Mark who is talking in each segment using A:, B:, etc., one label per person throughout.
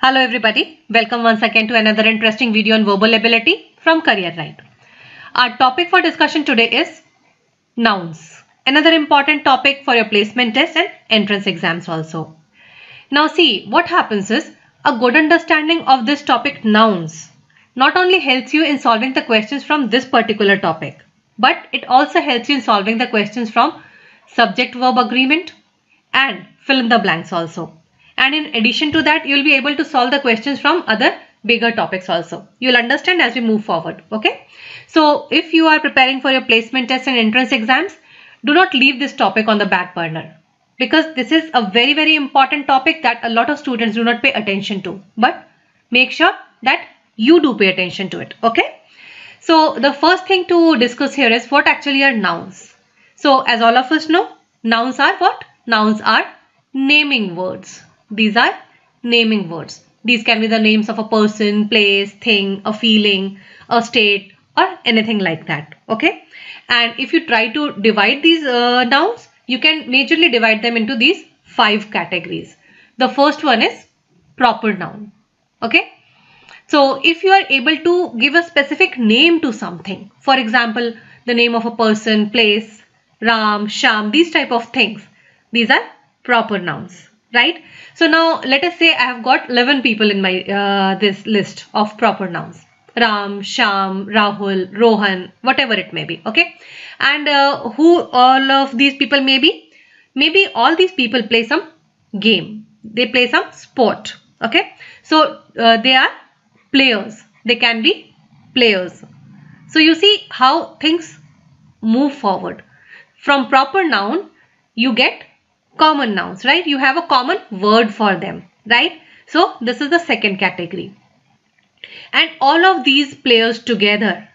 A: Hello everybody, welcome once again to another interesting video on verbal ability from CareerRide. Our topic for discussion today is nouns. Another important topic for your placement test and entrance exams also. Now see, what happens is a good understanding of this topic nouns not only helps you in solving the questions from this particular topic, but it also helps you in solving the questions from subject-verb agreement and fill in the blanks also. And in addition to that, you'll be able to solve the questions from other bigger topics also. You'll understand as we move forward. Okay. So if you are preparing for your placement test and entrance exams, do not leave this topic on the back burner, because this is a very, very important topic that a lot of students do not pay attention to. But make sure that you do pay attention to it. Okay. So the first thing to discuss here is what actually are nouns. So as all of us know, nouns are what? Nouns are naming words. These are naming words. These can be the names of a person, place, thing, a feeling, a state, or anything like that. Okay. And if you try to divide these nouns, you can majorly divide them into these 5 categories. The first one is proper noun. Okay. So if you are able to give a specific name to something, for example, the name of a person, place, Ram, Sham, these type of things, these are proper nouns. Right. So now let us say I have got 11 people in my this list of proper nouns. Ram, Sham, Rahul, Rohan, whatever it may be. Okay. And who all of these people may be? Maybe all these people play some game. They play some sport. Okay. So they are players. They can be players. So you see how things move forward. From proper noun, you get common nouns, right? You have a common word for them, right? So this is the second category. And all of these players together,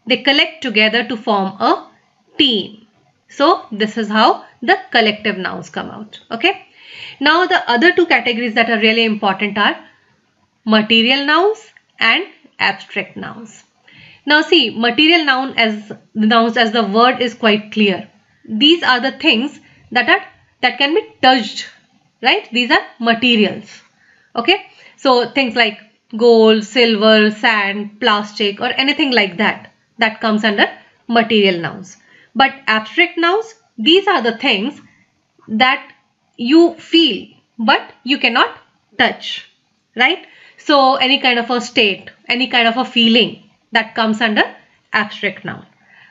A: they collect together to form a team. So this is how the collective nouns come out. Okay. Now the other 2 categories that are really important are material nouns and abstract nouns. Now see, material nouns as the word is quite clear. These are the things that can be touched, right? These are materials. Okay. So things like gold, silver, sand, plastic, or anything like that, that comes under material nouns. But abstract nouns, these are the things that you feel, but you cannot touch, right? So any kind of a state, any kind of a feeling, that comes under abstract noun.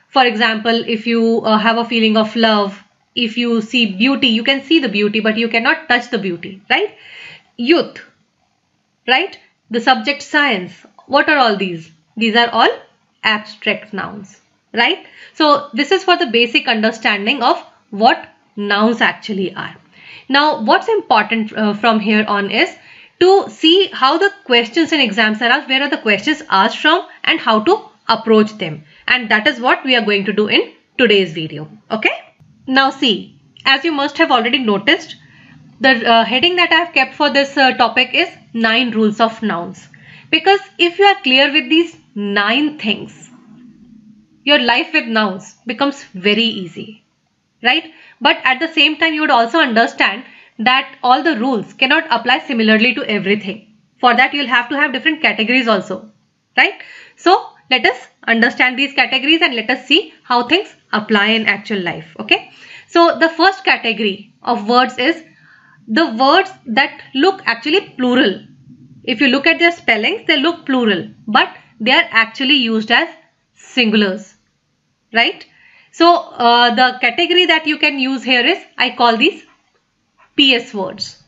A: For example, if you have a feeling of love, if you see beauty, you can see the beauty, but you cannot touch the beauty, right? Youth, right? The subject science. What are all these? These are all abstract nouns, right? So this is for the basic understanding of what nouns actually are. Now, what's important from here on is to see how the questions in exams are asked, where are the questions asked from, and how to approach them. And that is what we are going to do in today's video. Okay. Now see, as you must have already noticed, the heading that I have kept for this topic is 9 rules of nouns. Because if you are clear with these 9 things, your life with nouns becomes very easy, right? But at the same time, you would also understand that all the rules cannot apply similarly to everything. For that, you'll have to have different categories also, right? So let us understand these categories and let us see how things apply in actual life. Okay. So the first category of words is the words that look actually plural. If you look at their spellings, they look plural, but they are actually used as singulars, right? So the category that you can use here is, I call these PS words,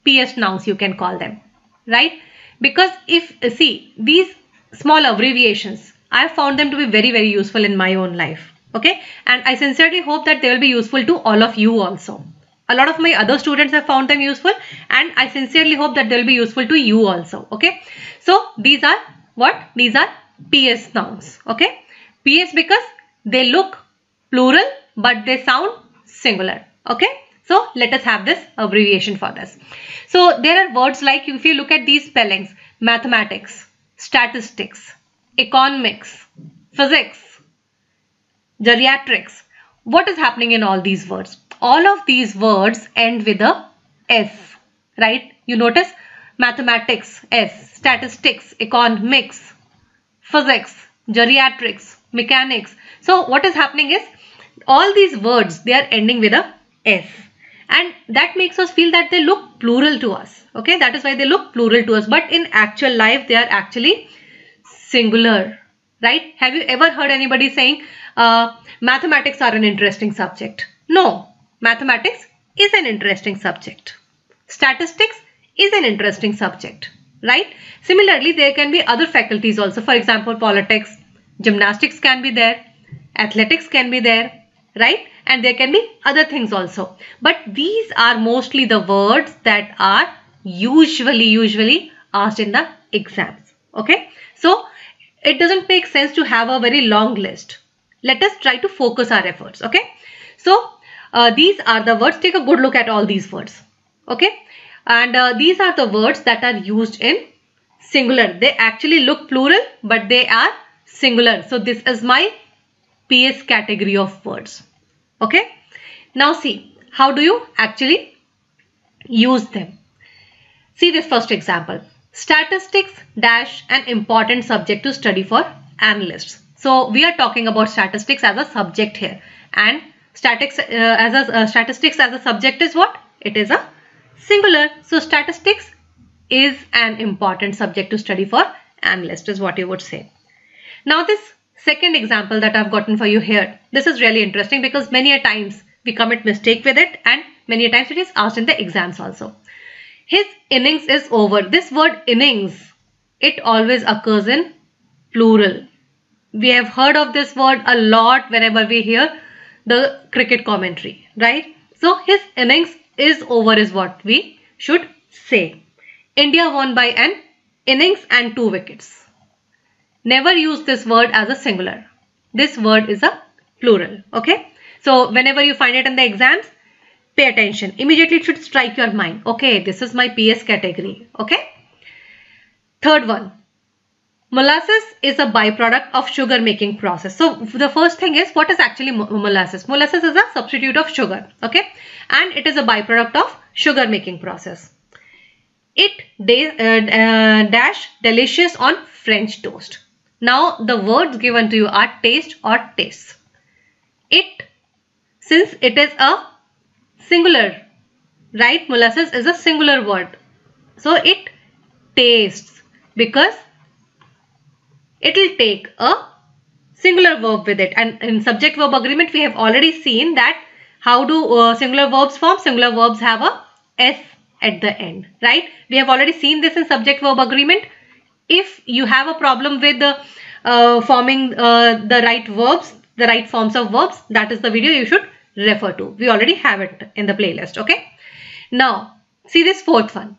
A: PS nouns you can call them, right? Because if see these small abbreviations, I have found them to be very, very useful in my own life. Okay. And I sincerely hope that they will be useful to all of you also. A lot of my other students have found them useful, and I sincerely hope that they will be useful to you also. Okay. So these are what? These are PS nouns. Okay. PS because they look plural, but they sound singular. Okay. So let us have this abbreviation for this. So there are words like, if you look at these spellings, mathematics, statistics, economics, physics, geriatrics. What is happening in all these words? All of these words end with a S, right? You notice mathematics, S, statistics, economics, physics, geriatrics, mechanics. So what is happening is all these words, they are ending with a S, and that makes us feel that they look plural to us. Okay, that is why they look plural to us, but in actual life they are actually singular, right? Have you ever heard anybody saying mathematics are an interesting subject? No, mathematics is an interesting subject. Statistics is an interesting subject, right? Similarly, there can be other faculties also. For example, politics, gymnastics can be there, athletics can be there, right? And there can be other things also. But these are mostly the words that are usually asked in the exams. Okay, so it doesn't make sense to have a very long list. Let us try to focus our efforts. Okay, so these are the words. Take a good look at all these words. Okay, and these are the words that are used in singular. They actually look plural, but they are singular. So this is my PS category of words. Okay, now see, how do you actually use them? See this first example. Statistics dash an important subject to study for analysts. So we are talking about statistics as a subject here, and statistics as a subject is what? It is a singular. So statistics is an important subject to study for analysts is what you would say. Now this second example that I've gotten for you here, this is really interesting because many a times we commit mistake with it, and many a times it is asked in the exams also. His innings is over. This word innings, it always occurs in plural. We have heard of this word a lot whenever we hear the cricket commentary, right? So his innings is over is what we should say. India won by an innings and 2 wickets. Never use this word as a singular. This word is a plural. Okay. So whenever you find it in the exams, pay attention. Immediately it should strike your mind. Okay, this is my PS category. Okay. Third one. Molasses is a byproduct of sugar making process. So the first thing is, what is actually molasses? Molasses is a substitute of sugar. Okay. And it is a byproduct of sugar making process. It dash delicious on French toast. Now the words given to you are taste or tastes. It, since it is a singular, right? Molasses is a singular word. So it tastes because it will take a singular verb with it. And in subject verb agreement, we have already seen that how do singular verbs form? Singular verbs have a S at the end, right? We have already seen this in subject verb agreement. If you have a problem with forming the right verbs, the right forms of verbs, that is the video you should refer to. We already have it in the playlist. Okay. Now see this fourth one.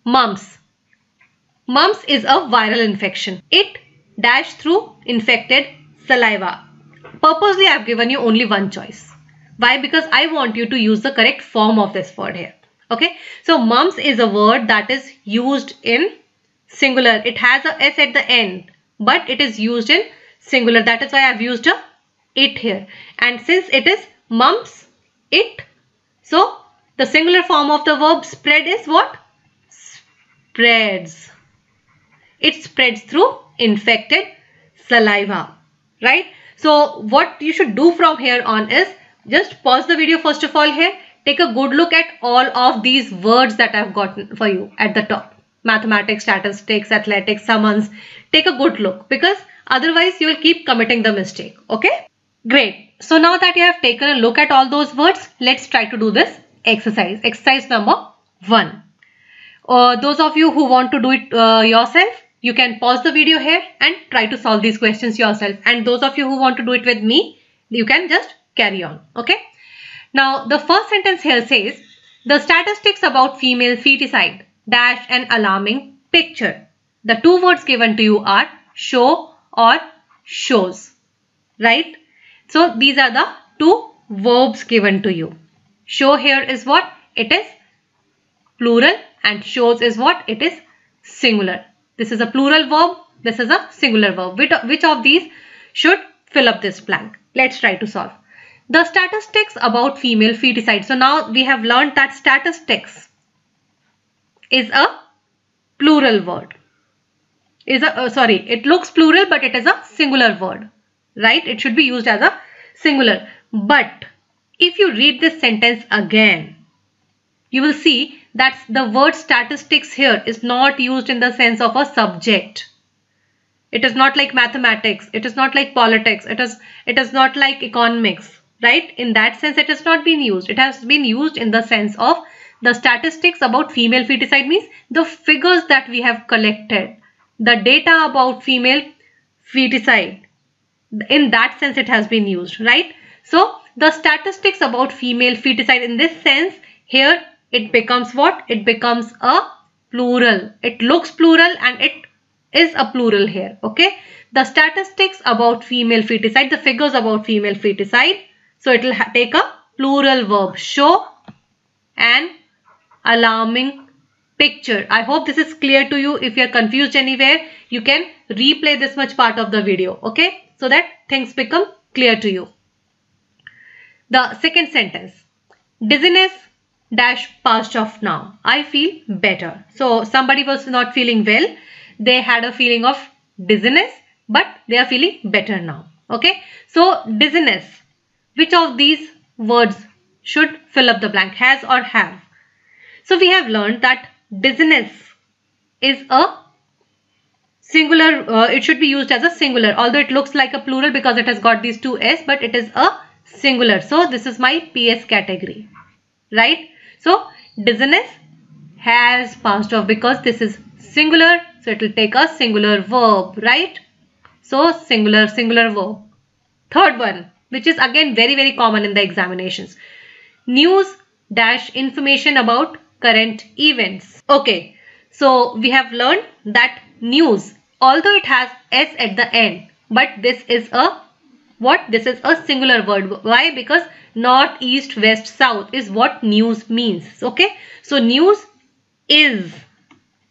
A: Mumps. Mumps is a viral infection. It dash through infected saliva. Purposely I have given you only one choice. Why? Because I want you to use the correct form of this word here. Okay. So mumps is a word that is used in singular. It has a S at the end, but it is used in singular. That is why I have used a it here. And since it is mumps, it, so the singular form of the verb spread is what? Spreads. It spreads through infected saliva, right? So what you should do from here on is just pause the video first of all here. Take a good look at all of these words that I've gotten for you at the top. Mathematics, statistics, athletics, summons. Take a good look because otherwise you will keep committing the mistake. Okay? Great. So now that you have taken a look at all those words, let's try to do this exercise. Exercise number 1. Those of you who want to do it yourself, you can pause the video here and try to solve these questions yourself. And those of you who want to do it with me, you can just carry on. Okay? Now the first sentence here says, the statistics about female feticide dash an alarming picture. The 2 words given to you are show or shows, right? So these are the 2 verbs given to you. Show here is what? It is plural, and shows is what? It is singular. This is a plural verb. This is a singular verb. Which of these should fill up this blank? Let's try to solve. The statistics about female feticide. So now we have learned that statistics is a plural word. It looks plural, but it is a singular word, right? It should be used as a singular. But if you read this sentence again, you will see that the word statistics here is not used in the sense of a subject. It is not like mathematics. It is not like politics. It is not like economics, right? In that sense, it has not been used. It has been used in the sense of the statistics about female feticide, means the figures that we have collected, the data about female feticide. In that sense, it has been used, right? So the statistics about female feticide, in this sense, here it becomes what? It becomes a plural. It looks plural and it is a plural here, okay? The statistics about female feticide, the figures about female feticide. So it will take a plural verb, show an alarming picture. I hope this is clear to you. If you are confused anywhere, you can replay this much part of the video, okay? So that things become clear to you. The second sentence, dizziness dash past of now. I feel better. So somebody was not feeling well. They had a feeling of dizziness, but they are feeling better now. Okay. So dizziness, which of these words should fill up the blank, has or have? So we have learned that dizziness is a singular, it should be used as a singular, although it looks like a plural because it has got these two S, but it is a singular. So this is my PS category, right? So dizziness has passed off because this is singular. So it will take a singular verb, right? So singular verb. Third one, which is again very common in the examinations. News dash information about current events. Okay. So we have learned that news, although it has S at the end, but this is a what? This is a singular word. Why? Because north, east, west, south is what news means. Okay. So news is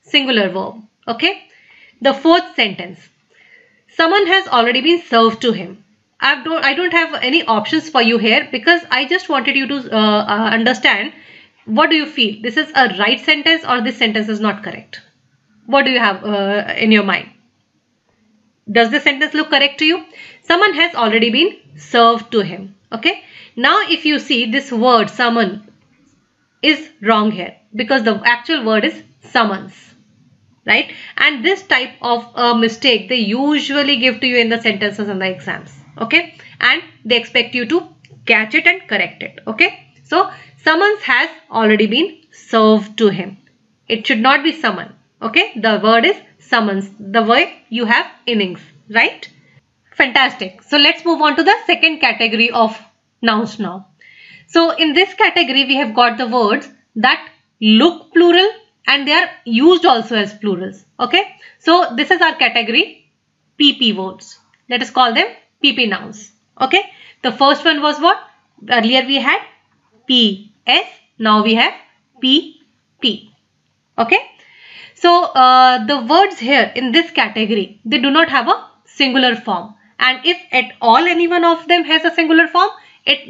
A: singular verb. Okay. The fourth sentence, someone has already been served to him. I don't have any options for you here because I just wanted you to understand. What do you feel? This is a right sentence or this sentence is not correct? What do you have in your mind? Does this sentence look correct to you? Someone has already been served to him. Okay. Now if you see this word summon is wrong here because the actual word is summons, right? And this type of a mistake they usually give to you in the sentences in the exams. Okay. And they expect you to catch it and correct it. Okay. So summons has already been served to him. It should not be summon. Okay. The word is summons. The way you have innings, right? Fantastic. So let's move on to the second category of nouns now. So in this category, we have got the words that look plural and they are used also as plurals. Okay. So this is our category PP words. Let us call them PP nouns. Okay. The first one was what? Earlier we had PS. Now we have PP. Okay. So the words here in this category, they do not have a singular form. And if at all any one of them has a singular form,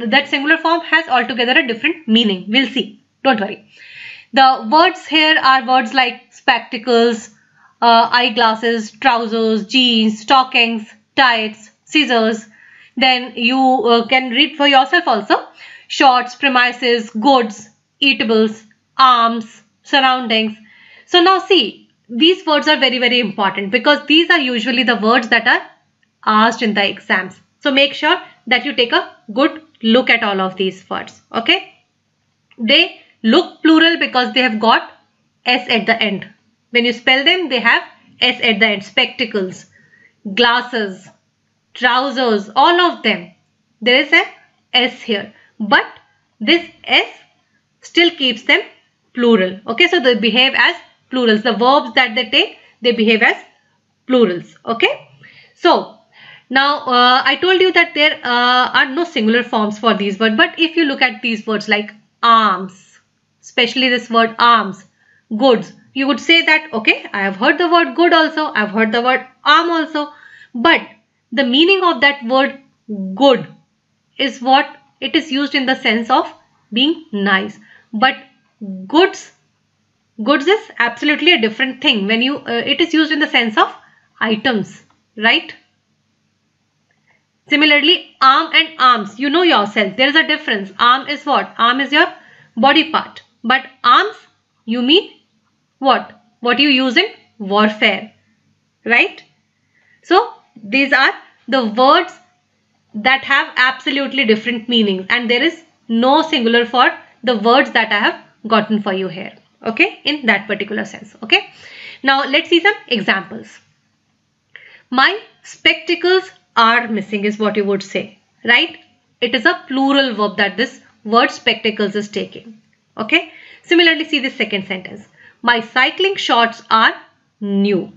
A: that singular form has altogether a different meaning. We'll see. Don't worry. The words here are words like spectacles, eyeglasses, trousers, jeans, stockings, tights, scissors. Then you can read for yourself also. Shorts, premises, goods, eatables, arms, surroundings. So now see, these words are very important because these are usually the words that are asked in the exams. So make sure that you take a good look at all of these words. Okay. They look plural because they have got S at the end. When you spell them, they have S at the end. Spectacles, glasses, trousers, all of them. There is a S here. But this S still keeps them plural. Okay. So they behave as plurals. The verbs that they take, they behave as plurals. Okay. So now I told you that there are no singular forms for these words. But if you look at these words like arms, especially this word arms, goods, you would say that, okay, I have heard the word good also. I have heard the word arm also. But the meaning of that word good is what it is used in the sense of being nice. But goods Goods is absolutely a different thing when you it is used in the sense of items, right? Similarly, arm and arms, you know yourself, there is a difference. Arm is what? Arm is your body part, but arms, you mean what? What you use in warfare, right? So these are the words that have absolutely different meanings, and there is no singular for the words that I have gotten for you here, okay, in that particular sense. Okay, now let's see some examples. My spectacles are missing is what you would say, right? It is a plural verb that this word spectacles is taking. Okay, similarly, see the second sentence. My cycling shorts are new.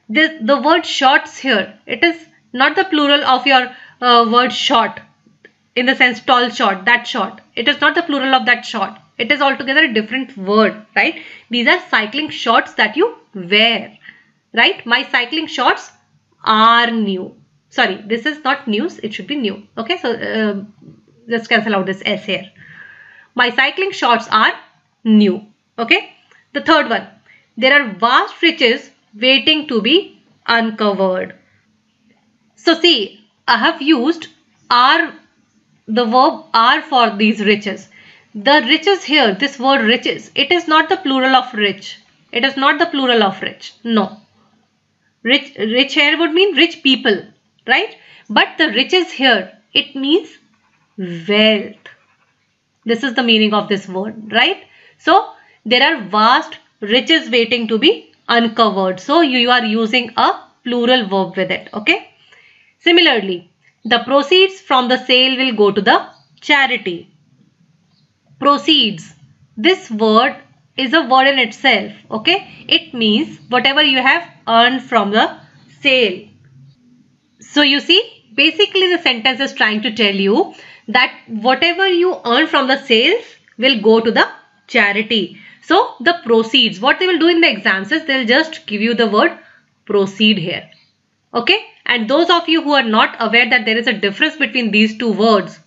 A: The word shorts here, it is not the plural of your word short in the sense tall short, that short. It is not the plural of that short. It is altogether a different word, right? These are cycling shorts that you wear, right? My cycling shorts are new. Sorry, this is not news, it should be new. Okay, so let's cancel out this S here. My cycling shorts are new. Okay, the third one. There are vast riches waiting to be uncovered. So see, I have used are, the verb are for these riches. The riches here, this word riches, it is not the plural of rich. It is not the plural of rich. No. Rich here would mean rich people, right? But the riches here, it means wealth. This is the meaning of this word, right? So there are vast riches waiting to be uncovered. So you are using a plural verb with it. Okay. Similarly, the proceeds from the sale will go to the charity. Proceeds. This word is a word in itself. Okay. It means whatever you have earned from the sale. So you see, basically the sentence is trying to tell you that whatever you earn from the sales will go to the charity. So the proceeds, what they will do in the exams is they'll just give you the word proceed here. Okay. And those of you who are not aware that there is a difference between these two words,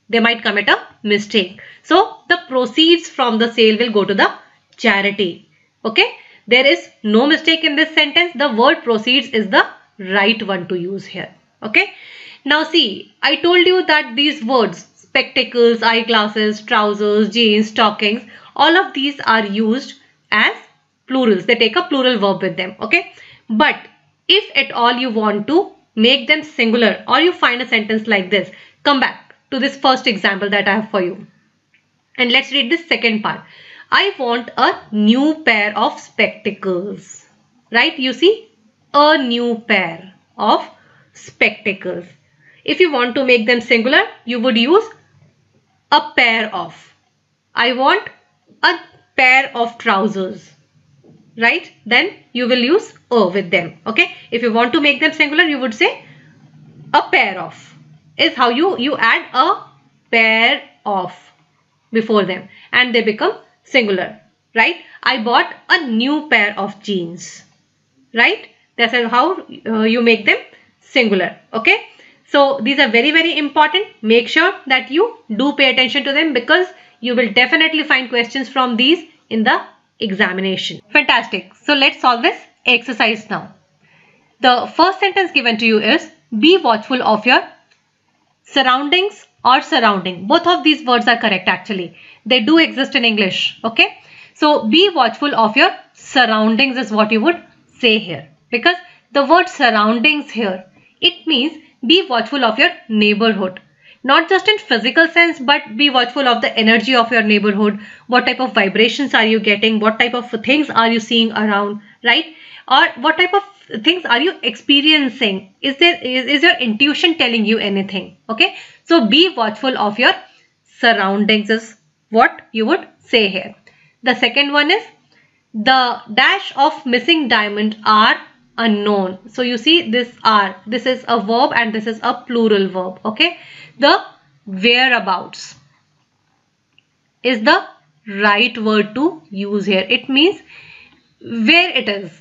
A: they might commit a mistake. So the proceeds from the sale will go to the charity. Okay. There is no mistake in this sentence. The word proceeds is the right one to use here. Okay. Now see, I told you that these words, spectacles, eyeglasses, trousers, jeans, stockings, all of these are used as plurals. They take a plural verb with them. Okay. But if at all you want to make them singular, or you find a sentence like this, come back to this first example that I have for you. And let's read this second part. I want a new pair of spectacles. Right? You see, a new pair of spectacles. If you want to make them singular, you would use a pair of. I want a pair of trousers. Right? Then you will use a with them. Okay? If you want to make them singular, you would say a pair of. Is how you add a pair of before them and they become singular. Right? I bought a new pair of jeans. Right? That's how you make them singular. Okay? So these are very, very important. Make sure that you do pay attention to them because you will definitely find questions from these in the examination. Fantastic. So let's solve this exercise now. The first sentence given to you is be watchful of your surroundings or surrounding. Both of these words are correct actually. They do exist in English. Okay. So be watchful of your surroundings is what you would say here. Because the word surroundings here, it means be watchful of your neighborhood. Not just in physical sense, but be watchful of the energy of your neighborhood. What type of vibrations are you getting? What type of things are you seeing around, right? Or what type of things are you experiencing? Is your intuition telling you anything? Okay. So be watchful of your surroundings is what you would say here. The second one is the dash of missing diamond are unknown. So you see this are, this is a verb and this is a plural verb. Okay. The whereabouts is the right word to use here. It means where it is,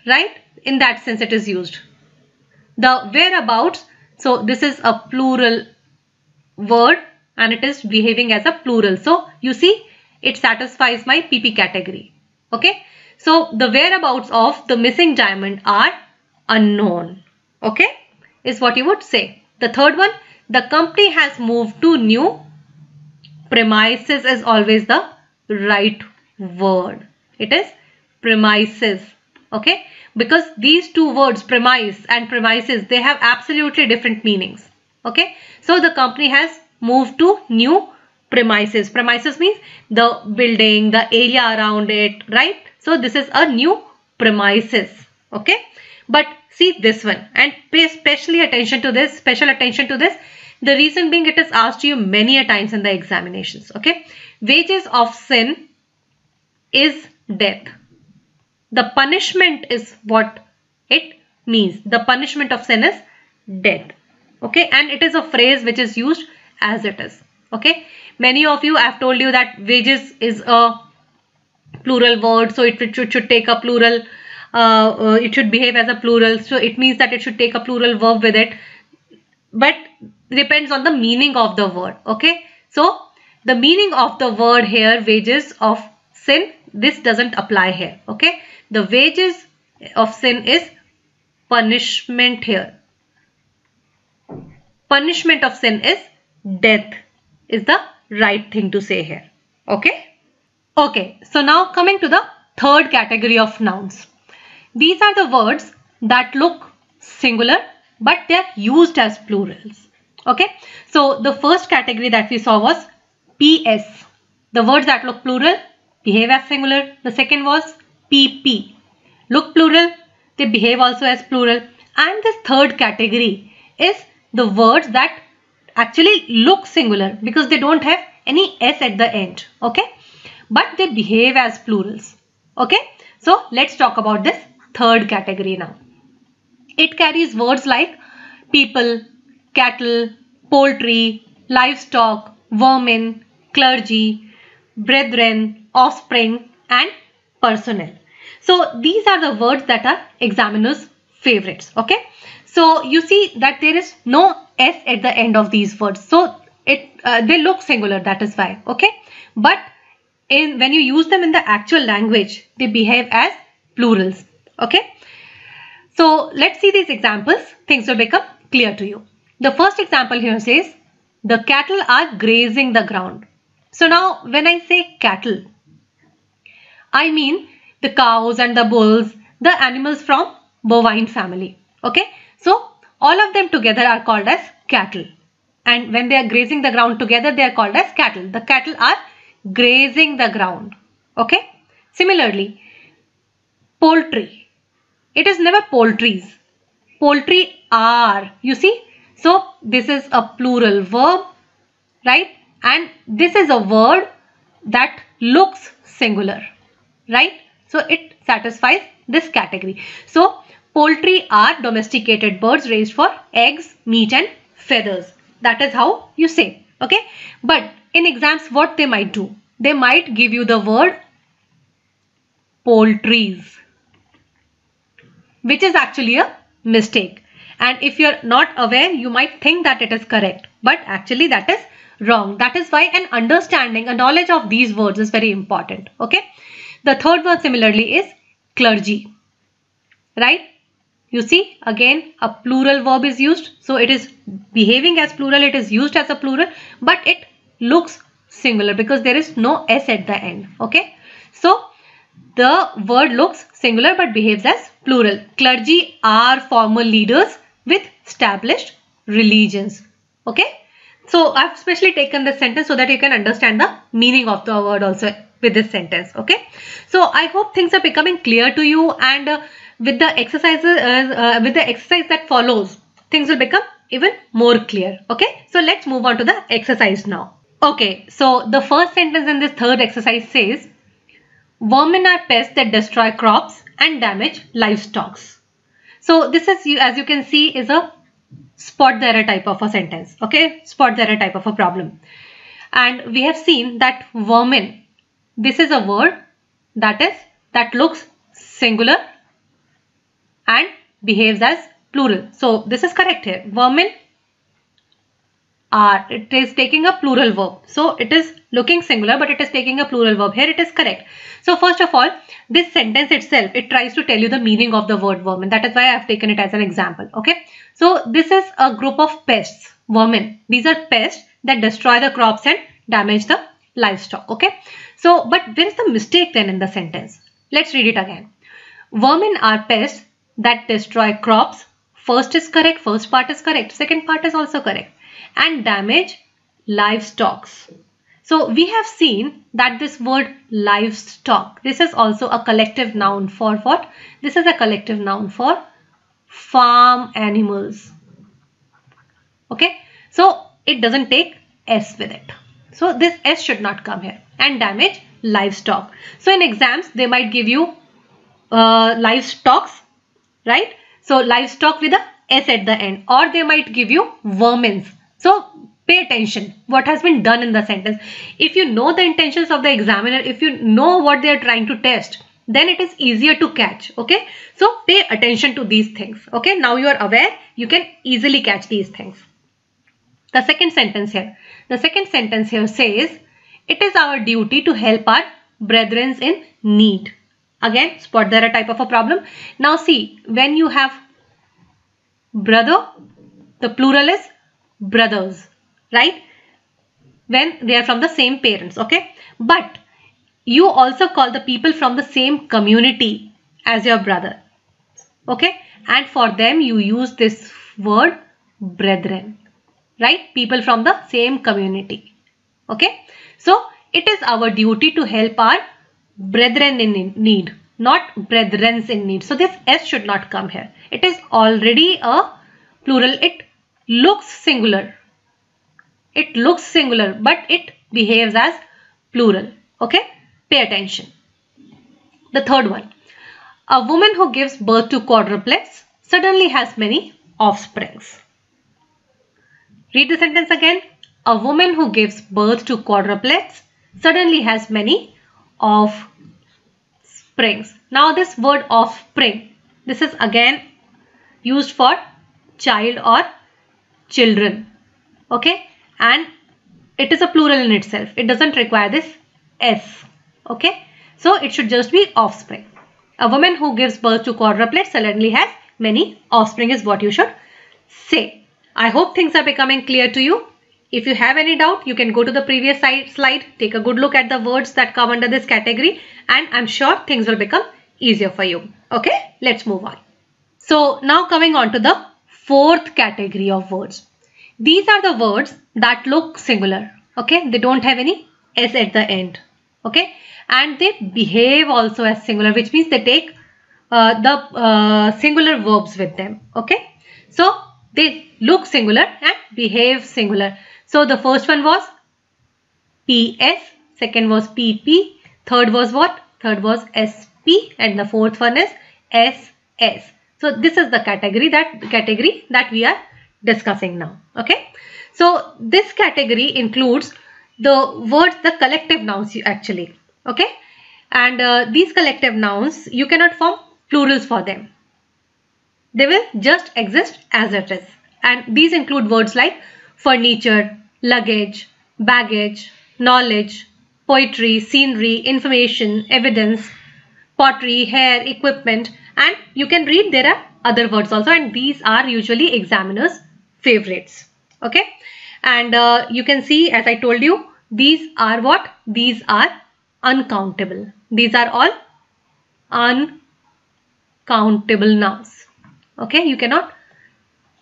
A: right? In that sense it is used. The whereabouts, so this is a plural word and it is behaving as a plural. So you see it satisfies my PP category. Okay. So the whereabouts of the missing diamond are unknown. Okay. Is what you would say. The third one, the company has moved to new premises is always the right word. It is premises. Okay. Because these two words, premise and premises, they have absolutely different meanings. Okay. So the company has moved to new premises. Premises means the building, the area around it, right? So this is a new premises. Okay. But see this one and pay special attention to this. The reason being, it is asked you many a times in the examinations. Okay. Wages of sin is death. The punishment is what it means. The punishment of sin is death. Okay. And it is a phrase which is used as it is. Okay. Many of you, I have told you that wages is a plural word. So it should take a plural. It should behave as a plural. So it means that it should take a plural verb with it. But depends on the meaning of the word. Okay. So the meaning of the word here, wages of sin, this doesn't apply here. Okay. The wages of sin is punishment here. Punishment of sin is death is the right thing to say here. Okay. Okay. So now coming to the third category of nouns. These are the words that look singular but they are used as plurals. Okay. So the first category that we saw was PS. The words that look plural behave as singular. The second was PP. Look plural, they behave also as plural. And the third category is the words that actually look singular because they don't have any S at the end. Okay. But they behave as plurals. Okay. So let's talk about this third category now. It carries words like people, cattle, poultry, livestock, vermin, clergy, brethren, offspring and personnel. So these are the words that are examiners' favorites. Okay. So you see that there is no S at the end of these words. So they look singular, that is why. Okay. But when you use them in the actual language, they behave as plurals. Okay. So let's see these examples. Things will become clear to you. The first example here says, the cattle are grazing the ground. So now when I say cattle, I mean the cows and the bulls, the animals from bovine family. Okay. So all of them together are called as cattle. And when they are grazing the ground together, they are called as cattle. The cattle are grazing the ground. Okay. Similarly, poultry. It is never poultries. Poultry are. You see. So this is a plural verb. Right. And this is a word that looks singular. Right. So it satisfies this category. So poultry are domesticated birds raised for eggs, meat and feathers. That is how you say. Okay. But in exams, what they might do? They might give you the word poultries, which is actually a mistake. And if you're not aware, you might think that it is correct. But actually that is wrong. That is why an understanding, a knowledge of these words is very important. Okay. The third one similarly is clergy. Right. You see, again, a plural verb is used. So it is behaving as plural. It is used as a plural, but it looks singular because there is no S at the end. Okay. So the word looks singular but behaves as plural. Clergy are formal leaders with established religions. Okay. So I've specially taken this sentence so that you can understand the meaning of the word also with this sentence. Okay. So I hope things are becoming clear to you, and with the exercises, with the exercise that follows, things will become even more clear. Okay. So let's move on to the exercise now. Okay. So the first sentence in this third exercise says, vermin are pests that destroy crops and damage livestock. So this is, as you can see, is a spot the error type of a sentence. Okay. Spot the error type of a problem. And we have seen that vermin, this is a word that looks singular and behaves as plural. So this is correct here. Vermin are. It is taking a plural verb. So it is looking singular, but it is taking a plural verb. Here it is correct. So first of all, this sentence itself, it tries to tell you the meaning of the word vermin. That is why I have taken it as an example. Okay. So this is a group of pests, vermin. These are pests that destroy the crops and damage the livestock. Okay. So, but where is the mistake then in the sentence? Let's read it again. Vermin are pests that destroy crops. First is correct. First part is correct. Second part is also correct. And damage livestock. So we have seen that this word livestock, this is also a collective noun for what? This is a collective noun for farm animals. Okay. So it doesn't take S with it. So this S should not come here. And damage livestock. So in exams, they might give you livestock, right? So livestock with a S at the end, or they might give you vermins. So pay attention what has been done in the sentence. If you know the intentions of the examiner, if you know what they are trying to test, then it is easier to catch. Okay. So pay attention to these things. Okay. Now you are aware, you can easily catch these things. The second sentence here. The second sentence here says, it is our duty to help our brethren in need. Again, spot there a type of a problem. Now see, when you have brother, the plural is brothers, right? When they are from the same parents, okay? But you also call the people from the same community as your brother, okay? And for them, you use this word brethren, right? People from the same community, okay? So it is our duty to help our brethren in need, not brethrens in need. So this S should not come here. It is already a plural. It looks singular. It looks singular, but it behaves as plural. Okay, pay attention. The third one. A woman who gives birth to quadruplets suddenly has many offsprings. Read the sentence again. A woman who gives birth to quadruplets suddenly has many offsprings. Now this word offspring, this is again used for child or children. Okay, and it is a plural in itself. It doesn't require this S. Okay, so it should just be offspring. A woman who gives birth to quadruplets suddenly has many offspring is what you should say. I hope things are becoming clear to you. If you have any doubt, you can go to the previous slide, take a good look at the words that come under this category, and I'm sure things will become easier for you. Okay, let's move on. So now coming on to the fourth category of words. These are the words that look singular. Okay, they don't have any S at the end. Okay, and they behave also as singular, which means they take the singular verbs with them. Okay, so they look singular and behave singular. So the first one was PS, second was PP, third was what? Third was SP, and the fourth one is SS. So this is the category that we are discussing now. Okay. So this category includes the words, the collective nouns actually. Okay. And these collective nouns, you cannot form plurals for them. They will just exist as it is. And these include words like furniture, luggage, baggage, knowledge, poetry, scenery, information, evidence, pottery, hair, equipment, and you can read there are other words also, and these are usually examiners' favorites. Okay, and you can see, as I told you, these are what? These are uncountable. These are all uncountable nouns. Okay, you cannot.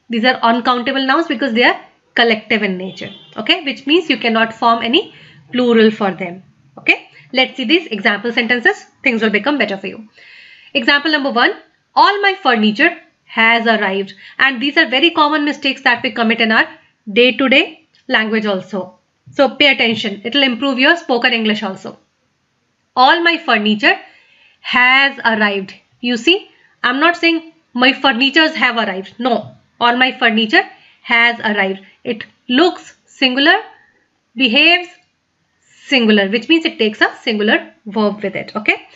A: These are uncountable nouns because they are collective in nature. Okay, which means you cannot form any plural for them. Okay, let's see these example sentences. Things will become better for you. Example number 1. All my furniture has arrived. And these are very common mistakes that we commit in our day-to-day language also. So pay attention. It will improve your spoken English also. All my furniture has arrived. You see, I'm not saying my furnitures have arrived. No, all my furniture has arrived. It looks singular, behaves singular, which means it takes a singular verb with it. Okay.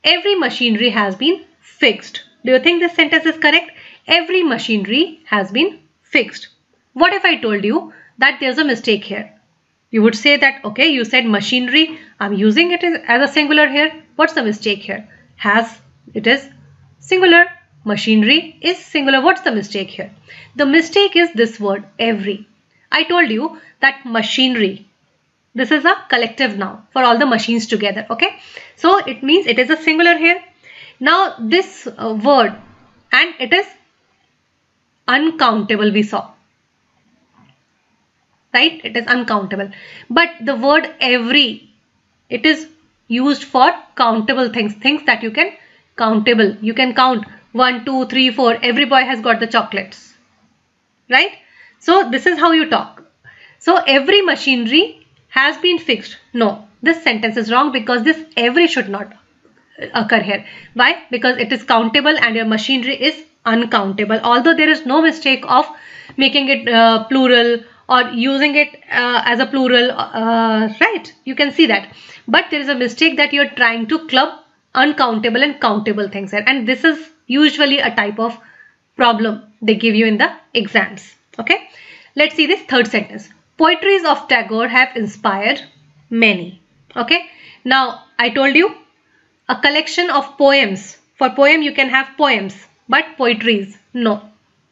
A: Every machinery has been fixed. Do you think this sentence is correct? Every machinery has been fixed. What if I told you that there's a mistake here. You would say that, okay, you said machinery, I'm using it as a singular here. What's the mistake here? It is singular, machinery is singular. What's the mistake here? The mistake is this word, every. I told you that machinery, this is a collective noun for all the machines together, okay? So it means it is a singular here. Now this word, and it is uncountable, we saw. Right? It is uncountable. But the word every, it is used for countable things. Things that you can countable. You can count 1, 2, 3, 4. Every boy has got the chocolates. Right? So this is how you talk. So every machinery has been fixed. No, this sentence is wrong because this every should not occur here. Why? Because it is countable and your machinery is uncountable. Although there is no mistake of making it plural or using it as a plural, right? You can see that. But there is a mistake that you're trying to club uncountable and countable things here. And this is usually a type of problem they give you in the exams. Okay. Let's see this third sentence. Poetries of Tagore have inspired many. Okay. Now, I told you a collection of poems. For poem, you can have poems, but poetries, no.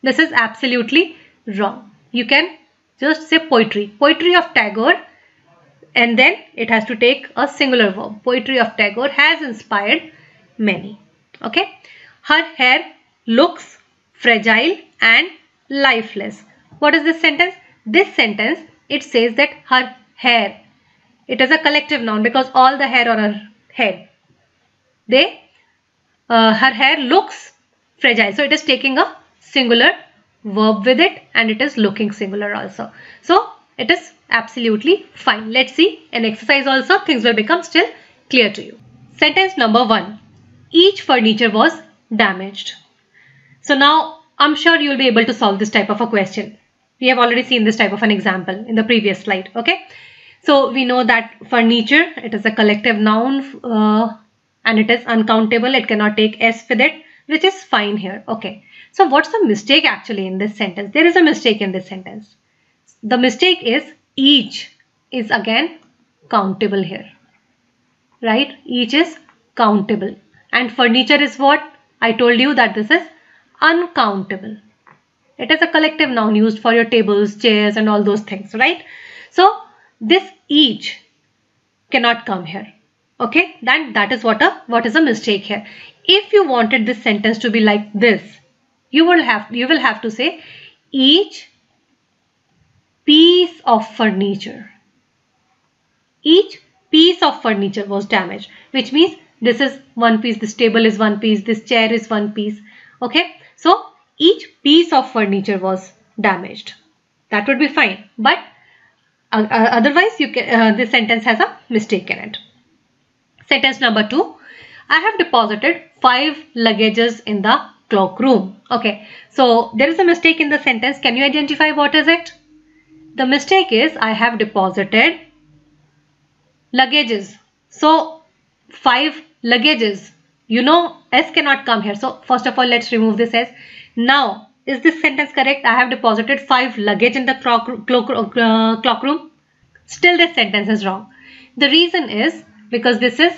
A: This is absolutely wrong. You can just say poetry. Poetry of Tagore, and then it has to take a singular verb. Poetry of Tagore has inspired many. Okay. Her hair looks fragile and lifeless. What is this sentence? This sentence, it says that her hair, it is a collective noun because all the hair on her head, her hair looks fragile. So it is taking a singular verb with it and it is looking singular also. So it is absolutely fine. Let's see an exercise also. Things will become still clear to you. Sentence number 1. Each furniture was damaged. So now I'm sure you will be able to solve this type of a question. We have already seen this type of an example in the previous slide. Okay. So we know that furniture, it is a collective noun and it is uncountable. It cannot take S with it, which is fine here. Okay. So what's the mistake actually in this sentence? There is a mistake in this sentence. The mistake is each is again countable here. Right? Each is countable. And furniture is what? I told you that this is uncountable. It is a collective noun used for your tables, chairs and all those things, right? So this each cannot come here. Okay, then that is what is a mistake here. If you wanted this sentence to be like this, you will have to say each piece of furniture. Each piece of furniture was damaged, which means this is one piece, this table is one piece, this chair is one piece. Okay, so each piece of furniture was damaged. That would be fine, but otherwise you can this sentence has a mistake in it. Sentence number 2. I have deposited 5 luggages in the cloakroom. Okay, so there is a mistake in the sentence. Can you identify what is it? The mistake is I have deposited luggages. So 5 luggages. You know S cannot come here. So first of all, let's remove this S. Now, is this sentence correct? I have deposited 5 luggage in the cloakroom. Still this sentence is wrong. The reason is because this is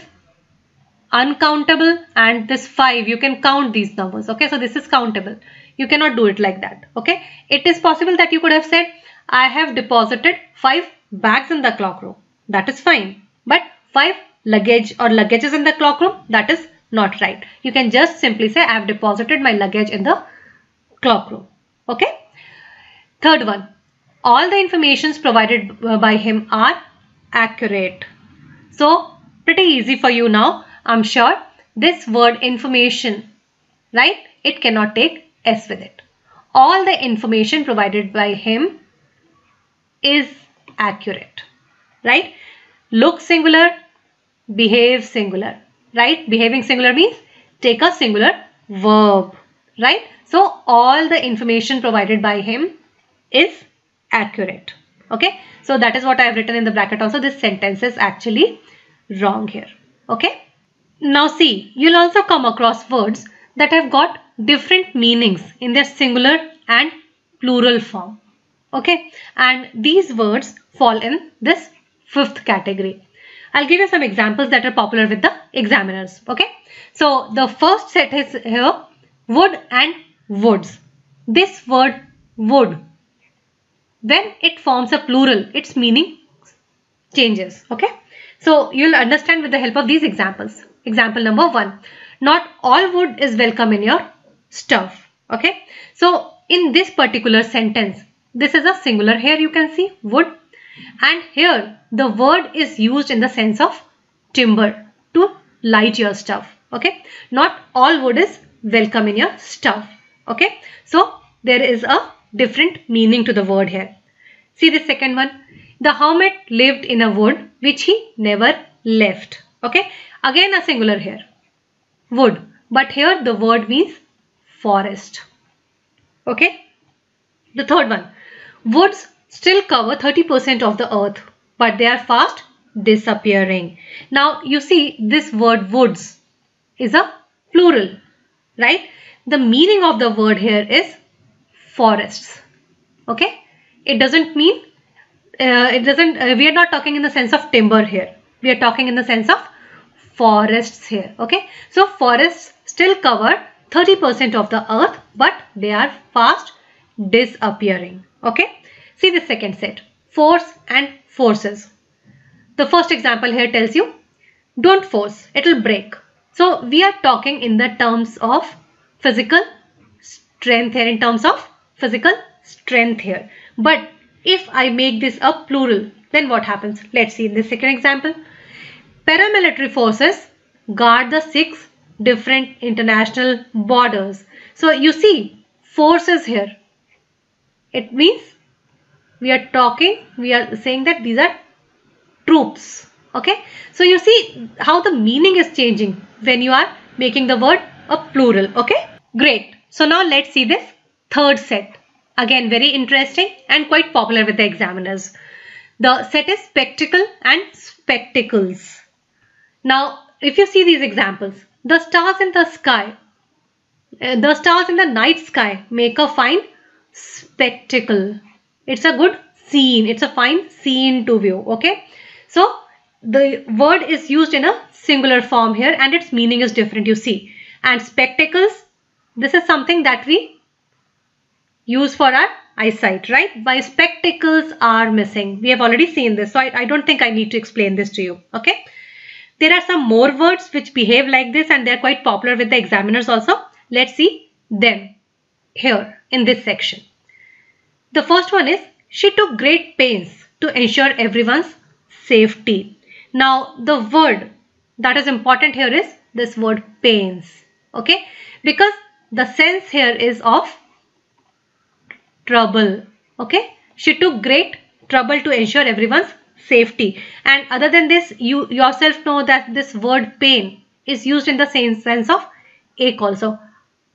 A: uncountable and this 5, you can count these numbers. Okay, so this is countable. You cannot do it like that. Okay, it is possible that you could have said I have deposited 5 bags in the cloakroom. That is fine. But 5 luggage or luggages in the cloakroom, that is not right. You can just simply say I have deposited my luggage in the cloakroom. Okay. Third one. All the informations provided by him are accurate. So pretty easy for you now. I'm sure this word information, right? It cannot take S with it. All the information provided by him is accurate, right? Look singular, behave singular, right? Behaving singular means take a singular verb, right? So all the information provided by him is accurate. Okay, so that is what I have written in the bracket also. This sentence is actually wrong here. Okay, now see, you'll also come across words that have got different meanings in their singular and plural form. Okay, and these words fall in this fifth category. I'll give you some examples that are popular with the examiners. Okay, so the first set is here wood and woods. This word wood, when it forms a plural, its meaning changes. Okay, so you'll understand with the help of these examples. Example number 1, not all wood is welcome in your stuff. Okay, so in this particular sentence, this is a singular here, you can see wood, and here the word is used in the sense of timber, to light your stuff. Okay, not all wood is welcome in your stuff. Okay, so there is a different meaning to the word here. See the second one, the hermit lived in a wood which he never left. Okay, again a singular here, wood, but here the word means forest. Okay, the third one, woods still cover 30% of the earth, but they are fast disappearing. Now you see this word woods is a plural, right? The meaning of the word here is forests. Okay, it doesn't mean we are not talking in the sense of timber here. We are talking in the sense of forests here. Okay, so forests still cover 30% of the earth, but they are fast disappearing. Okay, see the second set, force and forces. The first example here tells you don't force, it will break. So we are talking in the terms of physical strength here, in terms of physical strength here. But if I make this a plural, then what happens? Let's see in the second example. Paramilitary forces guard the 6 different international borders. So you see forces here. It means we are saying that these are troops. Okay, so you see how the meaning is changing when you are making the word a plural. Okay, great. So now let's see this third set. Again, very interesting and quite popular with the examiners. The set is spectacle and spectacles. Now, if you see these examples, the stars in the sky, the stars in the night sky make a fine spectacle. It's a good scene. It's a fine scene to view. Okay, so the word is used in a singular form here and its meaning is different, you see. And spectacles, this is something that we use for our eyesight, right? Why spectacles are missing. We have already seen this, so I don't think I need to explain this to you. Okay, there are some more words which behave like this and they're quite popular with the examiners also. Let's see them here in this section. The first one is, she took great pains to ensure everyone's safety. Now the word that is important here is this word pains. Okay, because the sense here is of trouble. Okay, she took great trouble to ensure everyone's safety. And other than this, you yourself know that this word pain is used in the same sense of ache also.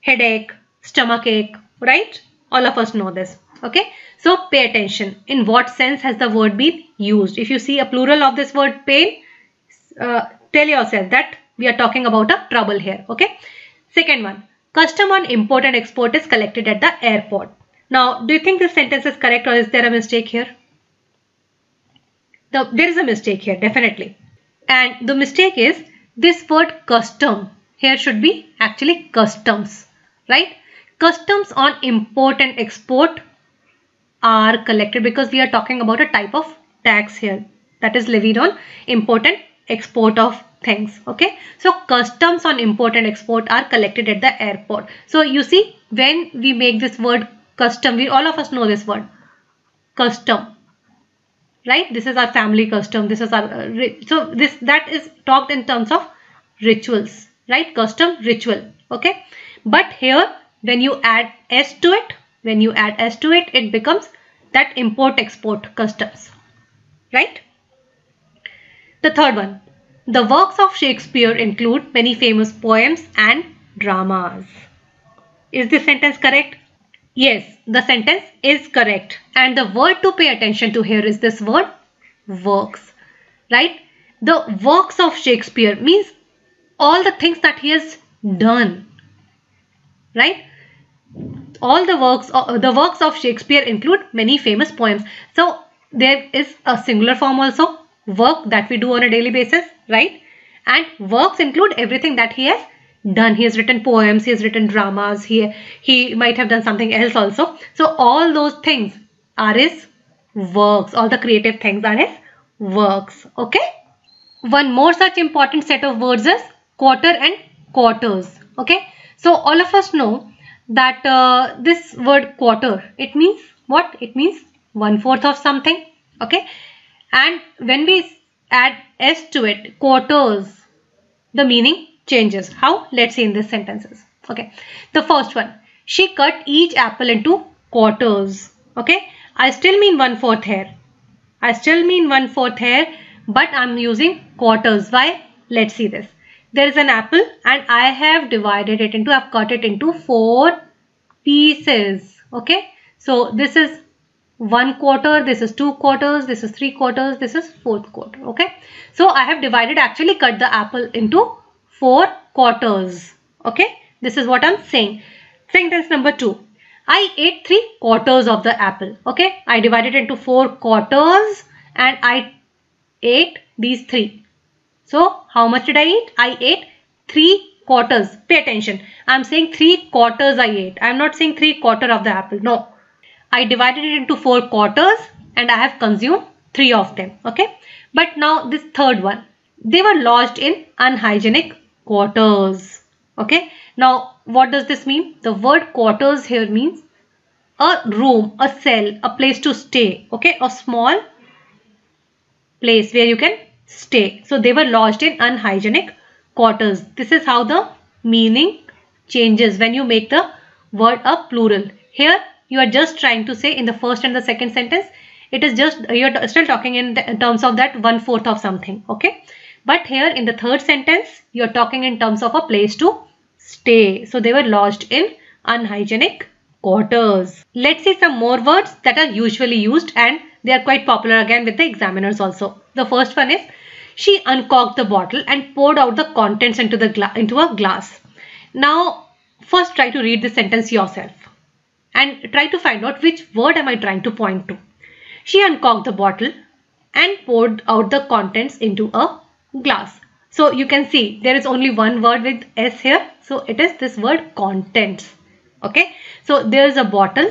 A: Headache, stomach ache, right? All of us know this. Okay, so pay attention. In what sense has the word been used? If you see a plural of this word pain, tell yourself that we are talking about a trouble here. Okay, second one, custom on import and export is collected at the airport. Now, do you think this sentence is correct or is there a mistake here? There is a mistake here, definitely. And the mistake is this word custom here should be actually customs, right? Customs on import and export are collected because we are talking about a type of tax here that is levied on import and export of things. Okay, so customs on import and export are collected at the airport. So you see, when we make this word custom, we all of us know this word custom, right? This is our family custom. This is our that is talked in terms of rituals, right? Custom, ritual. Okay, but here when you add s to it, it becomes that import export customs, right? The third one, the works of Shakespeare include many famous poems and dramas. Is this sentence correct? Yes, the sentence is correct. And the word to pay attention to here is this word works, right? The works of Shakespeare means all the things that he has done, right? all the works of Shakespeare include many famous poems. So there is a singular form also, work that we do on a daily basis, right? And works include everything that he has done. He has written poems, he has written dramas, he might have done something else also. So all those things are his works. All the creative things are his works. Okay. One more such important set of words is quarter and quarters. Okay. So all of us know that this word quarter, it means what? It means 1/4 of something. Okay. And when we add s to it, quarters, the meaning changes. How? Let's see in these sentences. Okay. The first one, she cut each apple into quarters. Okay. I still mean 1/4 here. I still mean 1/4 here, but I'm using quarters. Why? Let's see this. There is an apple and I have divided it into, I've cut it into 4 pieces. Okay. So this is 1/4, this is 2/4, this is 3/4, this is 4/4. Okay. So I have divided, actually cut the apple into 4 quarters. Okay. This is what I'm saying. Sentence number 2. I ate 3/4 of the apple. Okay. I divided into 4 quarters and I ate these 3. So how much did I eat? I ate 3/4. Pay attention. I'm saying 3/4 I ate. I'm not saying 3/4 of the apple. No. I divided it into 4 quarters and I have consumed 3 of them. Okay. But now this third one. They were lodged in unhygienic quarters. Okay. Now what does this mean? The word quarters here means a room, a cell, a place to stay. Okay. A small place where you can stay. So they were lodged in unhygienic quarters. This is how the meaning changes when you make the word a plural. Here you are just trying to say in the first and the second sentence, it is just, you're still talking in terms of that 1/4 of something. Okay. But here in the third sentence, you're talking in terms of a place to stay. So they were lodged in unhygienic quarters. Let's see some more words that are usually used and they are quite popular again with the examiners also. The first one is, she uncorked the bottle and poured out the contents into a glass. Now, first try to read this sentence yourself and try to find out which word am I trying to point to. She uncorked the bottle and poured out the contents into a glass. So you can see there is only one word with S here. So it is this word contents. Okay. So there is a bottle.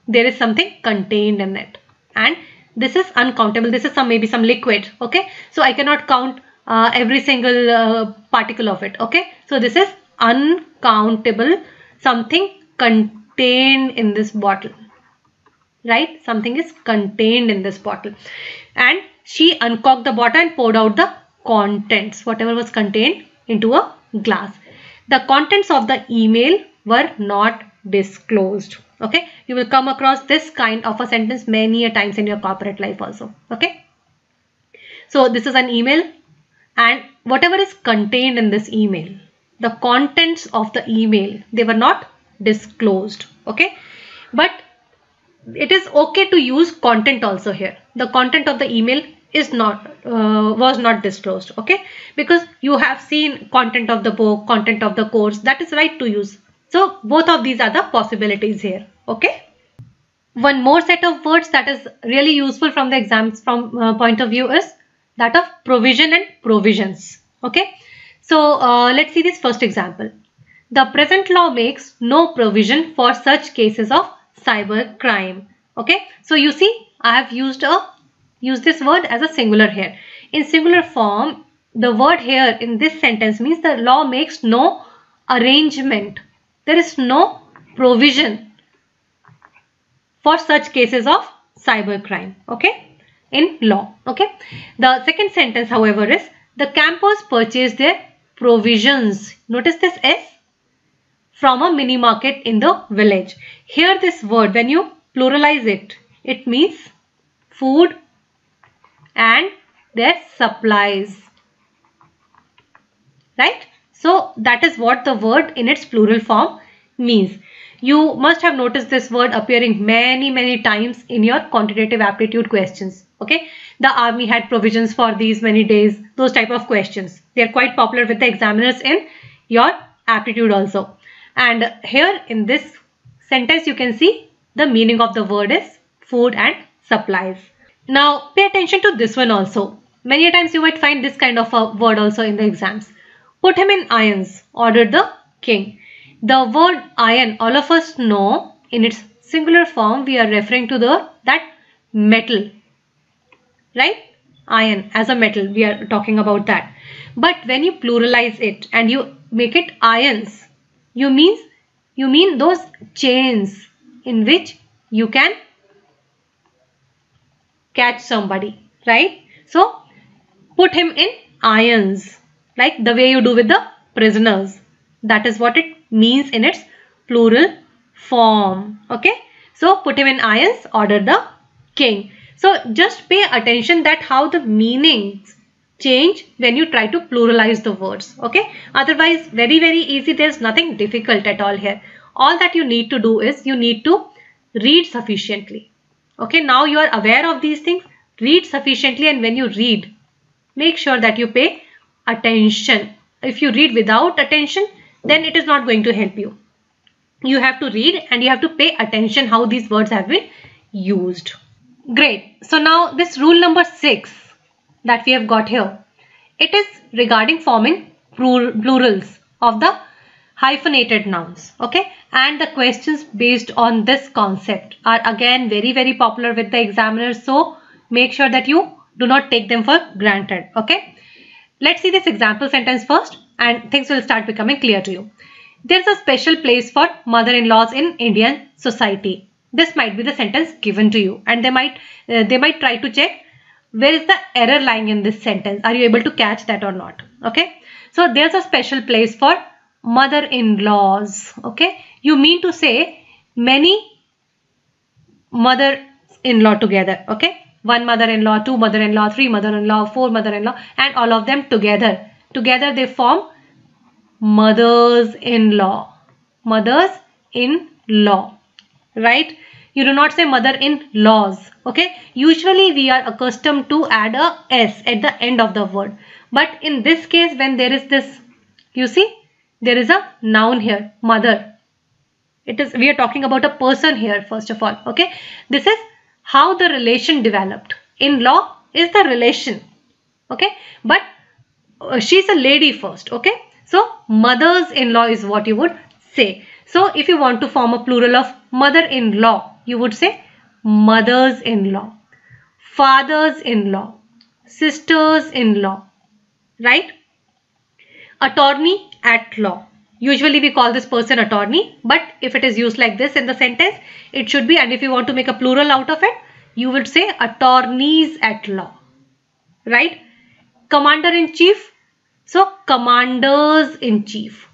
A: There is something contained in it. And this is uncountable. This is maybe some liquid. Okay. So I cannot count every single particle of it. Okay. So this is uncountable. Something contained in this bottle. Right? Something is contained in this bottle. And she uncorked the bottle and poured out the contents, whatever was contained, into a glass. The contents of the email were not disclosed. Okay. You will come across this kind of a sentence many a times in your corporate life also. Okay. So this is an email and whatever is contained in this email, the contents of the email, they were not disclosed. Okay. But it is okay to use content also here. The content of the email is was not disclosed. Okay. Because you have seen content of the book, content of the course, that is right to use. So both of these are the possibilities here. Okay. One more set of words that is really useful from the exams point of view is that of provision and provisions. Okay. So let's see this first example. The present law makes no provision for such cases of cyber crime. Okay. So you see, I have used this word as a singular here. In singular form, the word here in this sentence means the law makes no arrangement. There is no provision for such cases of cyber crime. Okay. In law. Okay. The second sentence, however, is the campers purchased their provisions. Notice this S, from a mini market in the village. Here this word, when you pluralize it, it means food and their supplies. Right? So that is what the word in its plural form means. You must have noticed this word appearing many times in your quantitative aptitude questions. Okay. The army had provisions for these many days. Those type of questions. They are quite popular with the examiners in your aptitude also. And here in this sentence you can see the meaning of the word is food and supplies. Now pay attention to this one also. Many times you might find this kind of a word also in the exams. Put him in irons, ordered the king. The word iron, all of us know in its singular form we are referring to that metal, right? Iron as a metal, we are talking about that. But when you pluralize it and you make it irons, you mean those chains in which you can catch somebody, right? So put him in irons, like the way you do with the prisoners. That is what it means in its plural form. Okay, so put him in irons, order the king. So just pay attention that how the meanings change when you try to pluralize the words. Okay, otherwise very easy. There's nothing difficult at all here. All that you need to do is you need to read sufficiently. Okay, now you are aware of these things. Read sufficiently, and when you read, make sure that you pay attention. If you read without attention, then it is not going to help you. You have to read and you have to pay attention how these words have been used. Great. So now this rule number 6 that we have got here, it is regarding forming plurals of the hyphenated nouns. Okay, and the questions based on this concept are again very popular with the examiners. So make sure that you do not take them for granted. Okay, let's see this example sentence first and things will start becoming clear to you. There's a special place for mother-in-laws in Indian society. This might be the sentence given to you, and they might try to check where is the error lying in this sentence. Are you able to catch that or not? Okay, so there's a special place for mother-in-laws. Okay, you mean to say many mother-in-law together. Okay, one mother-in-law, two mother-in-law, three mother-in-law, four mother-in-law, and all of them together. Together they form mothers-in-law. Mothers-in-law, right? You do not say mother-in-laws. Okay, usually we are accustomed to add a s at the end of the word, but in this case when there is this, you see there is a noun here, mother. We are talking about a person here first of all. Okay, this is how the relation developed. In-law is the relation. Okay, but she's a lady first. Okay, so mothers-in-law is what you would say. So if you want to form a plural of mother-in-law, you would say mothers-in-law, fathers-in-law, sisters-in-law, right? Attorney at law. Usually we call this person attorney, but if it is used like this in the sentence, it should be, and if you want to make a plural out of it, you would say attorneys at law, right? Commander-in-chief, so commanders-in-chief.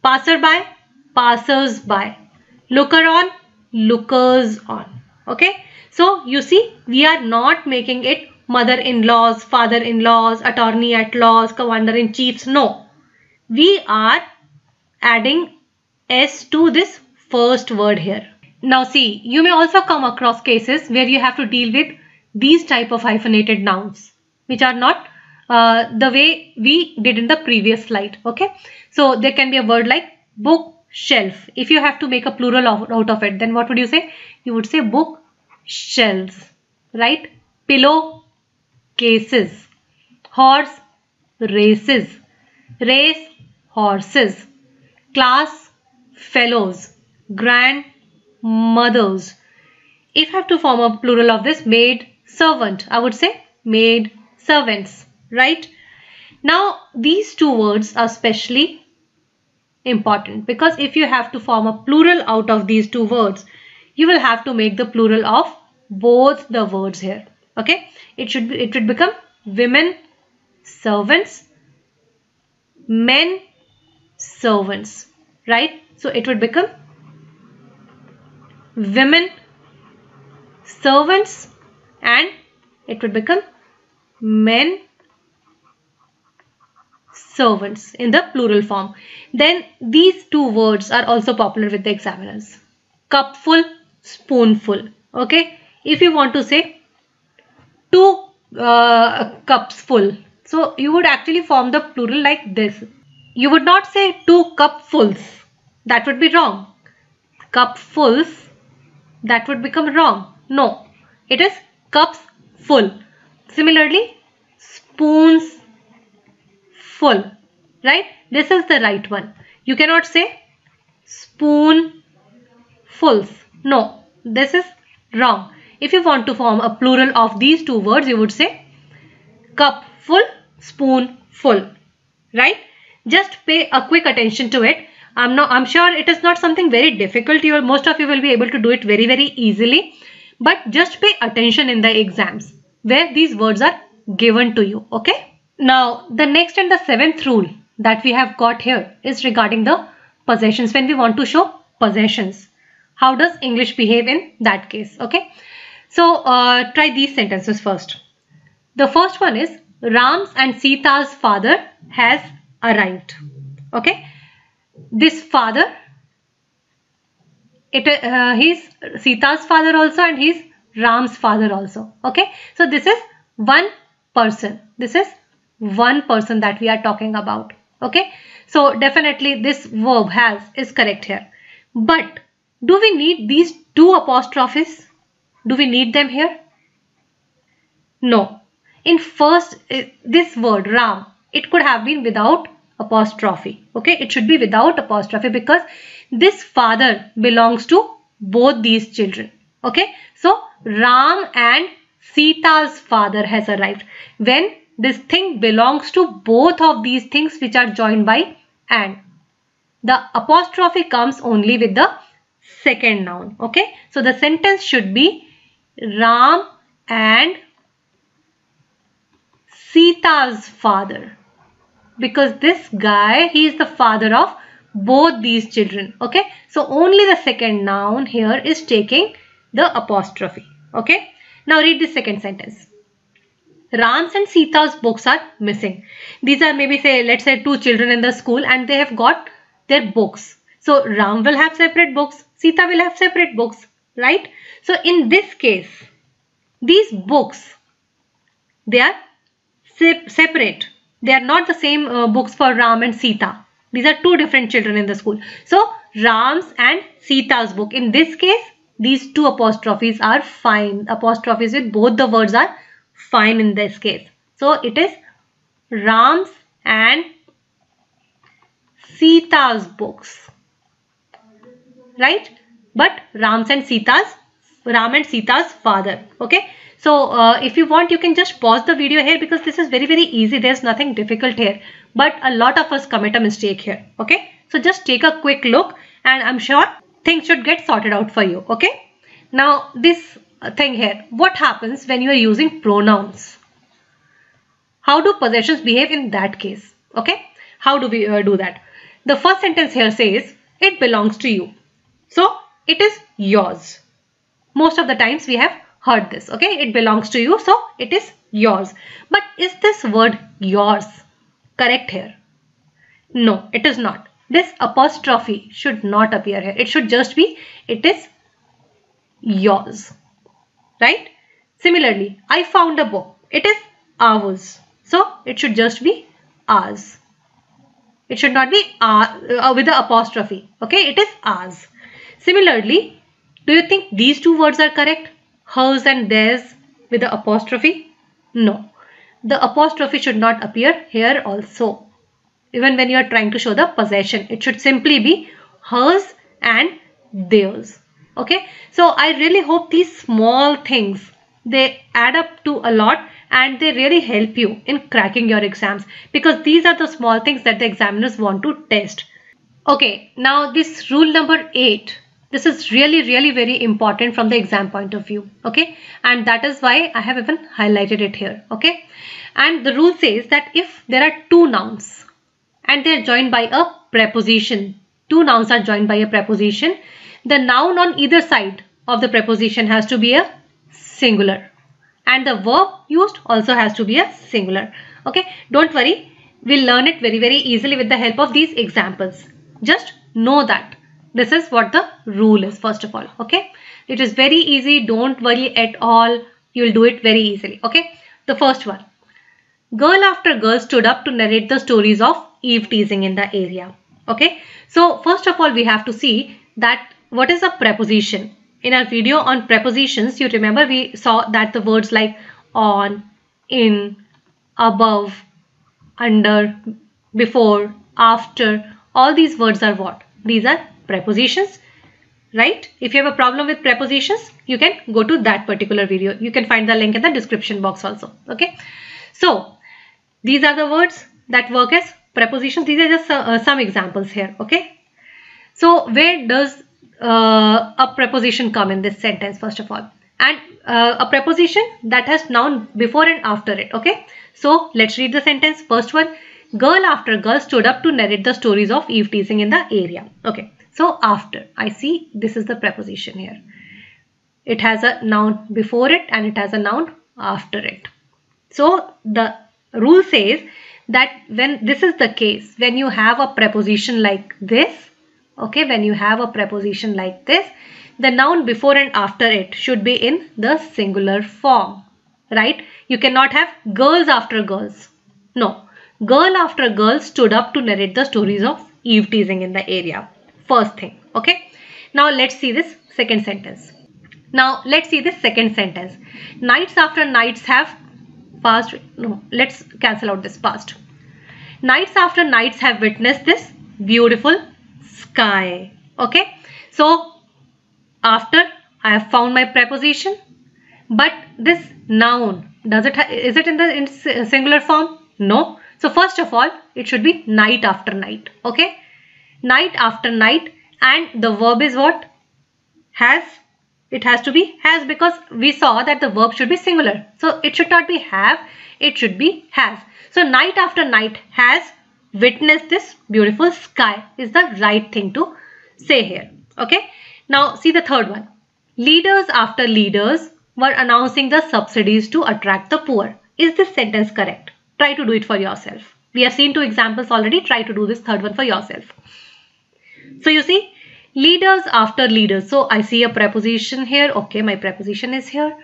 A: Passerby, passers-by. Looker-on, lookers-on. Okay, so you see we are not making it mother-in-laws, father-in-laws, attorney-at-laws, commander-in-chiefs. No, we are adding s to this first word here. Now see, you may also come across cases where you have to deal with these type of hyphenated nouns which are not the way we did in the previous slide. Okay, so there can be a word like bookshelf. If you have to make a plural out of it, then what would you say? You would say bookshelves, right? Pillow cases, horse races, race horses, class fellows, grandmothers. If I have to form a plural of this, maid servant, I would say maid servants, right? Now these two words are especially important because if you have to form a plural out of these two words, you will have to make the plural of both the words here. Okay, it would become women servants, men servants, right? So it would become women servants and it would become men servants in the plural form. Then these two words are also popular with the examiners. Cupful, spoonful. Okay, if you want to say two cups full, so you would actually form the plural like this. You would not say two cupfuls. That would be wrong. Cupfuls, that would become wrong. No, it is cups full. Similarly, spoons full, right? This is the right one. You cannot say spoon fulls. No, this is wrong. If you want to form a plural of these two words, you would say cup full, spoon full, right? Just pay a quick attention to it. I'm sure it is not something very difficult. Most of you will be able to do it very, very easily. But just pay attention in the exams where these words are given to you. Okay. Now, the next and the seventh rule that we have got here is regarding the possessions. When we want to show possessions, how does English behave in that case? Okay. So, try these sentences first. The first one is Ram's and Sita's father has arrived. Okay. This father, he's Sita's father also and he's Ram's father also. Okay. So this is one person. This is one person that we are talking about. Okay. So definitely this verb has is correct here. But do we need these two apostrophes? Do we need them here? No. In first, this word Ram, it could have been without apostrophe. Okay, it should be without apostrophe because this father belongs to both these children. Okay, so Ram and Sita's father has arrived. When this thing belongs to both of these things which are joined by and, the apostrophe comes only with the second noun. Okay, so the sentence should be Ram and Sita's father, because this guy, he is the father of both these children. Okay, so only the second noun here is taking the apostrophe. Okay, now read the second sentence. Ram's and Sita's books are missing. These are maybe let's say two children in the school and they have got their books. So Ram will have separate books, Sita will have separate books, right? So in this case, these books, they are separate. They are not the same books for Ram and Sita. These are two different children in the school. So Ram's and Sita's book. In this case, these two apostrophes are fine. Apostrophes with both the words are fine in this case. So it is Ram's and Sita's books, right? But Ram and Sita's father. Okay. So if you want, you can just pause the video here because this is very, very easy. There's nothing difficult here. But a lot of us commit a mistake here. Okay. So just take a quick look and I'm sure things should get sorted out for you. Okay. Now this thing here, what happens when you are using pronouns? How do possessions behave in that case? Okay. How do we do that? The first sentence here says, it belongs to you. So it is yours. Most of the times we have heard this. Okay, it belongs to you, so it is yours. But is this word yours correct here? No, it is not. This apostrophe should not appear here. It should just be, it is yours, right? Similarly, I found a book. It is ours. So it should just be ours. It should not be with the apostrophe. Okay, it is ours. Similarly, do you think these two words are correct? Hers and theirs with the apostrophe? No. The apostrophe should not appear here also. Even when you are trying to show the possession, it should simply be hers and theirs. Okay. So I really hope these small things, they add up to a lot and they really help you in cracking your exams, because these are the small things that the examiners want to test. Okay. Now this rule number 8. This is really, really very important from the exam point of view. Okay. And that is why I have even highlighted it here. Okay. And the rule says that if there are two nouns and they are joined by a preposition, two nouns are joined by a preposition, the noun on either side of the preposition has to be a singular. And the verb used also has to be a singular. Okay. Don't worry. We'll learn it very, very easily with the help of these examples. Just know that. This is what the rule is, first of all. Okay. It is very easy. Don't worry at all. You will do it very easily. Okay. The first one. Girl after girl stood up to narrate the stories of Eve teasing in the area. Okay, so first of all we have to see that what is a preposition. In our video on prepositions, you remember we saw that the words like on, in, above, under, before, after, all these words are what? These are prepositions, right? If you have a problem with prepositions, you can go to that particular video. You can find the link in the description box also. Okay, so these are the words that work as prepositions. These are just some examples here. Okay, so where does a preposition come in this sentence first of all? And a preposition that has noun before and after it. Okay, so let's read the sentence. First one, girl after girl stood up to narrate the stories of Eve teasing in the area. Okay, so after, I see this is the preposition here. It has a noun before it and it has a noun after it. So the rule says that when this is the case, when you have a preposition like this, okay, when you have a preposition like this, the noun before and after it should be in the singular form, right? You cannot have girls after girls. No, girl after girl stood up to narrate the stories of Eve teasing in the area. First thing, okay? Now let's see this second sentence. Nights after nights have passed. No, let's cancel out this past. Nights after nights have witnessed this beautiful sky. Okay, so after I have found my preposition, but this noun, is it in the singular form? No. So first of all, it should be night after night. Okay, night after night, and the verb is what? Has. It has to be has, because we saw that the verb should be singular. So it should not be have, it should be has. So night after night has witnessed this beautiful sky is the right thing to say here. Okay, now see the third one. Leaders after leaders were announcing the subsidies to attract the poor. Is this sentence correct? Try to do it for yourself. We have seen two examples already. Try to do this third one for yourself. So you see, leaders after leaders. So I see a preposition here. Okay, my preposition is here.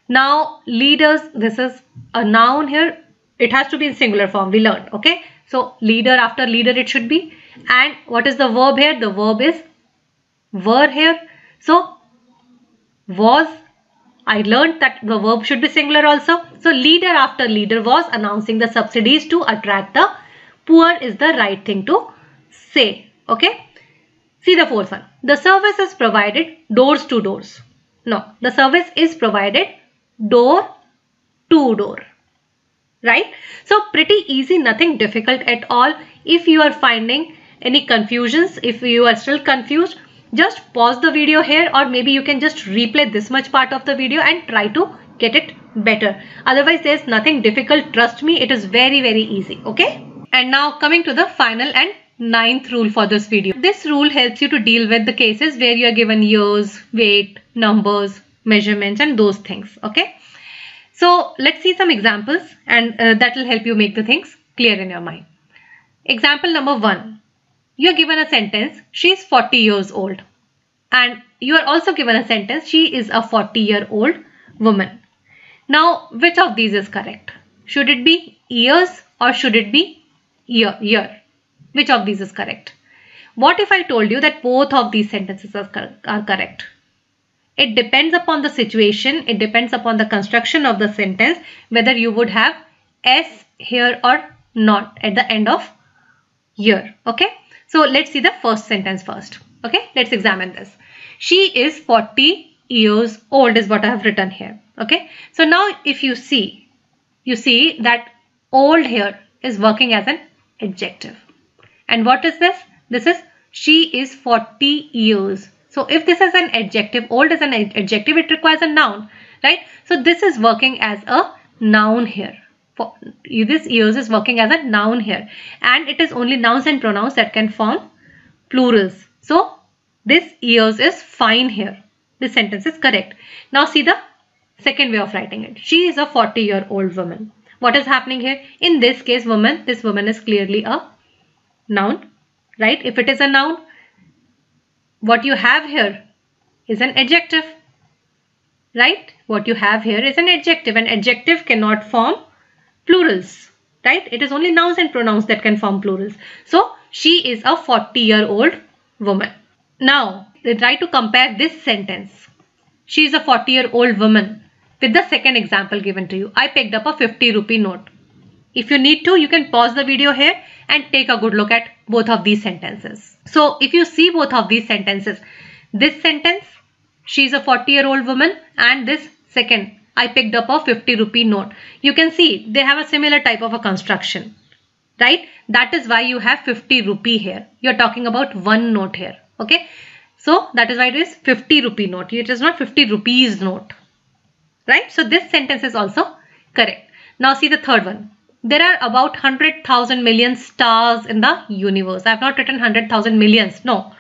A: Now leaders, this is a noun here. It has to be in singular form, we learned. Okay, so leader after leader it should be. And what is the verb here? The verb is were here. So was, I learned that the verb should be singular also. So leader after leader was announcing the subsidies to attract the poor is the right thing to say. Okay, see the fourth one. The service is provided doors to doors. No, the service is provided door to door. Right? So pretty easy, nothing difficult at all. If you are finding any confusions, if you are still confused, just pause the video here, or maybe you can just replay this much part of the video and try to get it better. Otherwise, there's nothing difficult. Trust me, it is very, very easy. Okay? And now coming to the final and ninth rule for this video. This rule helps you to deal with the cases where you are given years, weight, numbers, measurements and those things. Okay? So let's see some examples, and that will help you make the things clear in your mind. Example number 1. You are given a sentence, she is 40 years old. And you are also given a sentence, she is a 40-year-old woman. Now, which of these is correct? Should it be years or should it be year? Which of these is correct? What if I told you that both of these sentences are correct? It depends upon the situation, it depends upon the construction of the sentence, whether you would have S here or not at the end of year. Okay, so let's see the first sentence first. Okay, let's examine this. She is 40 years old is what I have written here. Okay, so now if you see that old here is working as an adjective. And what is this? This is she is 40 years. So if this is an adjective, old is an adjective, it requires a noun, right? So this is working as a noun here. This years is working as a noun here. And it is only nouns and pronouns that can form plurals. So this years is fine here. This sentence is correct. Now see the second way of writing it. She is a 40-year-old woman. What is happening here? In this case, woman, this woman is clearly a noun, right? If it is a noun, what you have here is an adjective, right? What you have here is an adjective. An adjective cannot form plurals, right? It is only nouns and pronouns that can form plurals. So she is a 40-year-old woman. Now, try to compare this sentence. She is a 40-year-old woman with the second example given to you. I picked up a 50 rupee note. If you need to, you can pause the video here and take a good look at both of these sentences. So if you see both of these sentences, this sentence, she is a 40-year-old woman, and this second, I picked up a 50 rupee note. You can see they have a similar type of a construction, right? That is why you have 50 rupee here. You're talking about one note here. Okay. So that is why it is 50 rupee note. It is not 50 rupees note, right? So this sentence is also correct. Now see the third one. There are about 100,000 million stars in the universe. I have not written 100,000 millions. No,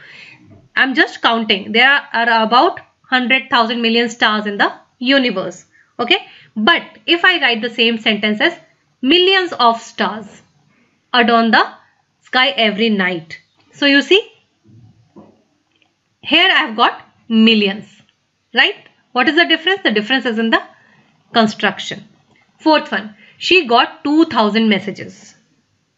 A: I'm just counting. There are about 100,000 million stars in the universe. Okay. But if I write the same sentence as millions of stars adorn the sky every night. So you see, here I have got millions, right? What is the difference? The difference is in the construction. Fourth one, she got 2,000 messages.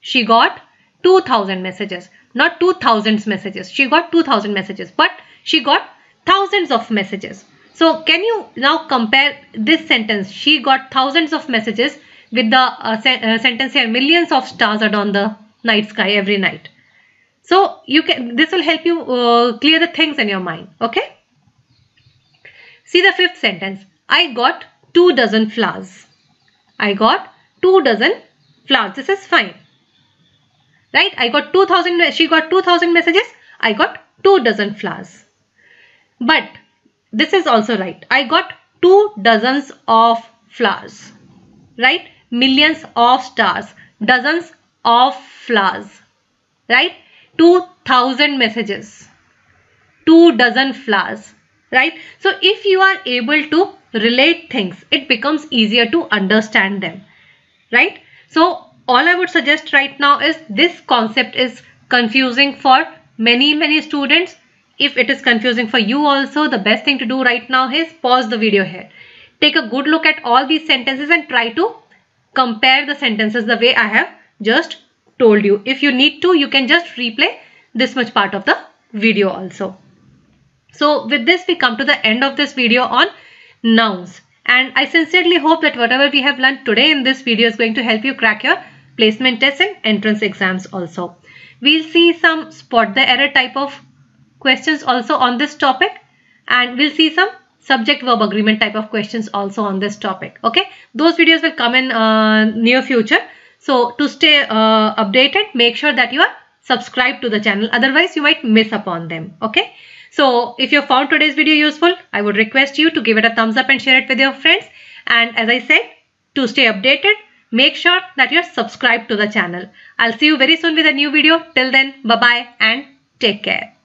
A: She got 2,000 messages, not 2,000 messages. She got 2,000 messages, but she got thousands of messages. So can you now compare this sentence? She got thousands of messages with the sentence here, millions of stars adorn the night sky every night. So you can, this will help you clear the things in your mind. Okay. See the fifth sentence. I got 2 dozen flowers. I got 2 dozen flowers. This is fine, right? I got 2,000. She got 2,000 messages. I got 2 dozen flowers. But this is also right. I got 2 dozens of flowers, right? Millions of stars, dozens of flowers, right? 2,000 messages, 2 dozen flowers, right? So if you are able to relate things, it becomes easier to understand them, right? So all I would suggest right now is, this concept is confusing for many students. If it is confusing for you also, the best thing to do right now is pause the video here. Take a good look at all these sentences and try to compare the sentences the way I have just told you. If you need to, you can just replay this much part of the video also. So with this, we come to the end of this video on nouns. And I sincerely hope that whatever we have learned today in this video is going to help you crack your placement tests and entrance exams also. We'll see some spot the error type of questions also on this topic, and we'll see some subject verb agreement type of questions also on this topic. Okay, those videos will come in near future. So to stay updated, make sure that you are subscribed to the channel. Otherwise, you might miss upon them. Okay. So if you found today's video useful, I would request you to give it a thumbs up and share it with your friends. And as I said, to stay updated, make sure that you're subscribed to the channel. I'll see you very soon with a new video. Till then, bye-bye and take care.